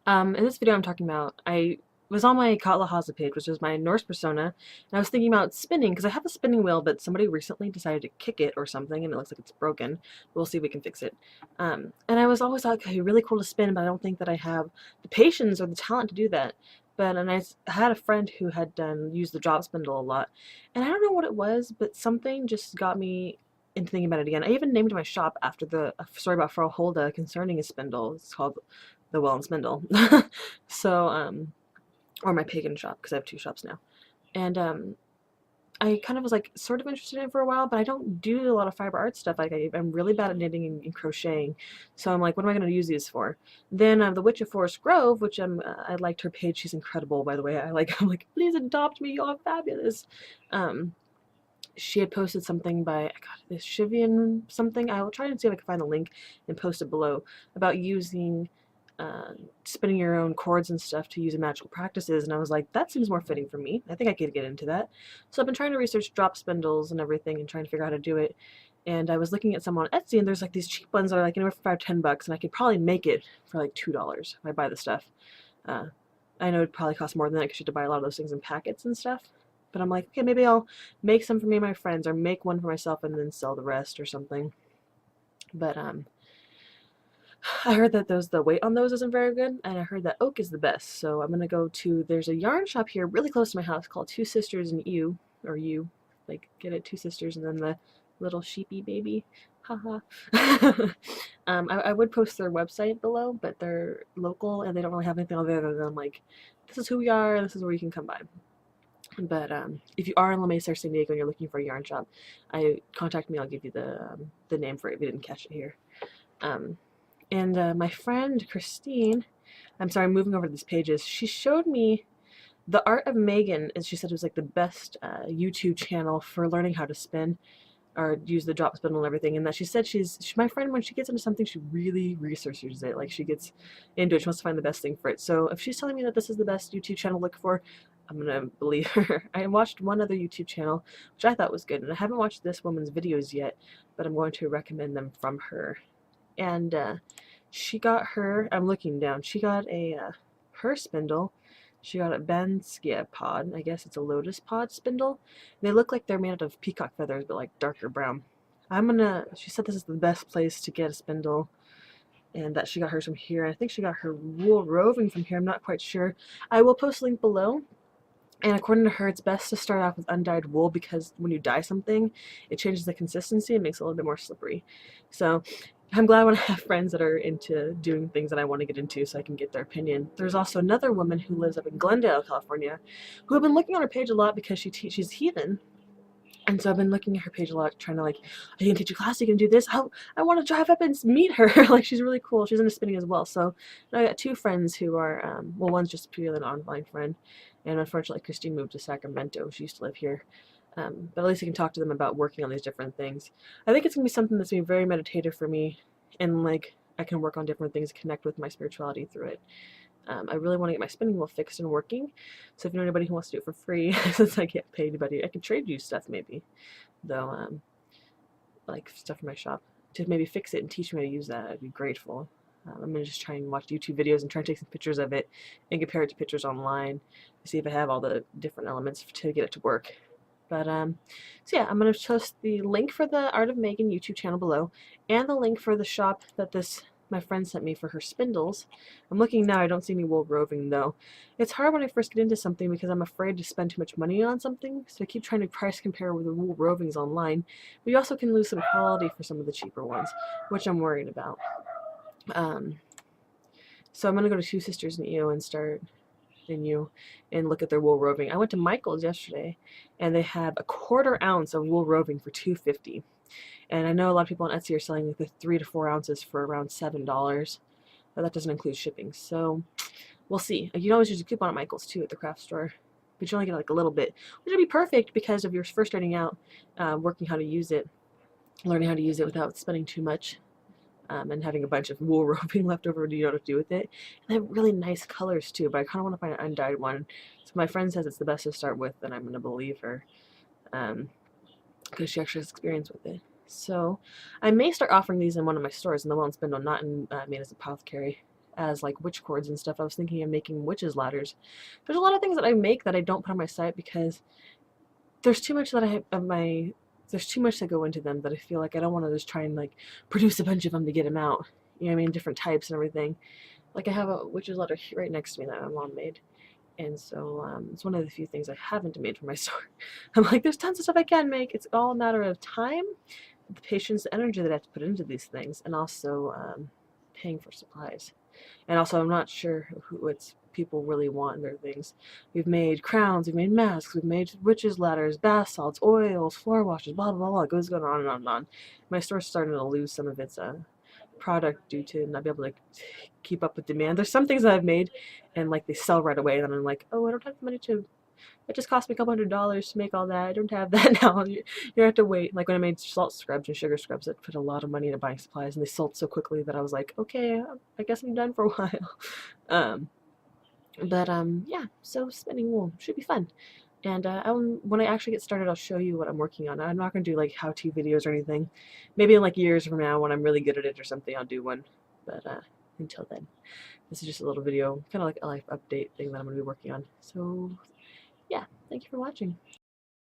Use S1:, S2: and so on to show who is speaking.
S1: In this video I'm talking about, I was on my Katla Haza page, which is my Norse persona, and I was thinking about spinning, because I have a spinning wheel, but somebody recently decided to kick it or something, and it looks like it's broken. We'll see if we can fix it. And I was always like, okay, really cool to spin, but I don't think that I have the patience or the talent to do that. And I had a friend who had used the drop spindle a lot, and I don't know what it was, but something just got me into thinking about it again. I even named my shop after the story about Frau Holda concerning a spindle. It's called the Well and Spindle. So, or my pagan shop, because I have two shops now. And I kind of was like sort of interested in it for a while, but I don't do a lot of fiber art stuff. Like I'm really bad at knitting and crocheting, so I'm like, what am I going to use these for? Then the Witch of Forest Grove, which I liked her page. She's incredible, by the way. I'm like, please adopt me. You're fabulous. Um, she had posted something by this Shivian something. I will try and see if I can find the link and post it below about using spinning your own cords and stuff to use in magical practices, and I was like, that seems more fitting for me. I think I could get into that. So I've been trying to research drop spindles and everything and trying to figure out how to do it. And I was looking at some on Etsy, and there's like these cheap ones that are like anywhere from $5 to $10, and I could probably make it for like $2 if I buy the stuff. Uh, I know it'd probably cost more than that because you have to buy a lot of those things in packets and stuff. But I'm like, okay, maybe I'll make some for me and my friends, or make one for myself and then sell the rest or something. But I heard that the weight on those isn't very good, and I heard that oak is the best. So I'm gonna go to, there's a yarn shop here really close to my house called Two Sisters and You, or You, like get it, Two Sisters and then the little sheepy baby, haha. I would post their website below, but they're local and they don't really have anything other than like, this is who we are, this is where you can come by. But if you are in La Mesa or San Diego and you're looking for a yarn shop, contact me. I'll give you the name for it if you didn't catch it here. And my friend Christine, I'm sorry, I'm moving over these pages. She showed me the Art of Megan, and she said it was like the best YouTube channel for learning how to spin or use the drop spindle and everything. And that she said my friend, when she gets into something, she really researches it. Like she gets into it. She wants to find the best thing for it. So if she's telling me that this is the best YouTube channel to look for, I'm gonna believe her. I watched one other YouTube channel, which I thought was good, and I haven't watched this woman's videos yet, but I'm going to recommend them from her. And she got her, I'm looking down, she got her spindle. She got a Banskia pod. I guess it's a lotus pod spindle. They look like they're made out of peacock feathers, but like darker brown. She said this is the best place to get a spindle, and that she got hers from here. I think she got her wool roving from here. I'm not quite sure. I will post a link below. And according to her, it's best to start off with undyed wool because when you dye something, it changes the consistency and makes it a little bit more slippery. So I'm glad when I have friends that are into doing things that I want to get into so I can get their opinion. There's also another woman who lives up in Glendale, California, who I've been looking on her page a lot because she's heathen. And so I've been looking at her page a lot, trying to like, are you gonna teach a class? Are you gonna do this? I want to drive up and meet her. Like she's really cool. She's into spinning as well. So I got two friends who are, well, one's just purely an online friend, and unfortunately Christine moved to Sacramento. She used to live here, but at least I can talk to them about working on these different things. I think it's gonna be something that's gonna be very meditative for me, and like I can work on different things, connect with my spirituality through it. I really want to get my spinning wheel fixed and working. So if you know anybody who wants to do it for free, since I can't pay anybody, I could trade you stuff maybe, though, like stuff from my shop to maybe fix it and teach me how to use that. I'd be grateful. I'm gonna just try and watch YouTube videos and try and take some pictures of it and compare it to pictures online to see if I have all the different elements to get it to work. But so yeah, I'm gonna post the link for the Art of Megan YouTube channel below, and the link for the shop that my friend sent me for her spindles. I'm looking now, I don't see any wool roving though. It's hard when I first get into something because I'm afraid to spend too much money on something, so I keep trying to price compare with the wool rovings online. But you also can lose some quality for some of the cheaper ones, which I'm worried about. So I'm gonna go to Two Sisters and You and start and look at their wool roving. I went to Michael's yesterday, and they have a 1/4 ounce of wool roving for $2.50. And I know a lot of people on Etsy are selling like the 3 to 4 ounces for around $7, but that doesn't include shipping. So we'll see. You can always use a coupon at Michael's too at the craft store, but you only get like a little bit, which would be perfect because if you're first starting out, working how to use it, learning how to use it without spending too much, and having a bunch of wool roving left over, you know what to do with it. And they have really nice colors too, but I kind of want to find an undyed one. So my friend says it's the best to start with, and I'm going to believe her, because she actually has experience with it. So I may start offering these in one of my stores in the Well and Spindle, not in Maina's Apothecary. as like witch cords and stuff. I was thinking of making witches ladders. There's a lot of things that I make that I don't put on my site because there's too much that I have of my there's too much that go into them that I feel like I don't want to just try and like produce a bunch of them to get them out. You know what I mean? Different types and everything. Like I have a witch's ladder right next to me that my mom made. And so it's one of the few things I haven't made for my store. I'm like, there's tons of stuff I can make. It's all a matter of time, the patience, the energy that I have to put into these things, and also paying for supplies. And also, I'm not sure who it's people really want in their things. We've made crowns, we've made masks, we've made witches' ladders, bath salts, oils, floor washes, blah blah blah. It goes on and on and on. My store's starting to lose some of its product due to not be able to keep up with demand. There's some things that I've made and like they sell right away, and then I'm like, oh, I don't have the money to. It just cost me a couple $100s to make all that. I don't have that now. You have to wait. Like when I made salt scrubs and sugar scrubs, it put a lot of money into buying supplies, and they sold so quickly that I was like, okay, I guess I'm done for a while. Yeah. So spinning wool should be fun. And when I actually get started, I'll show you what I'm working on. I'm not going to do like how-to videos or anything. Maybe in like years from now when I'm really good at it or something, I'll do one. But until then, this is just a little video, kind of like a life update thing that I'm going to be working on. So yeah, thank you for watching.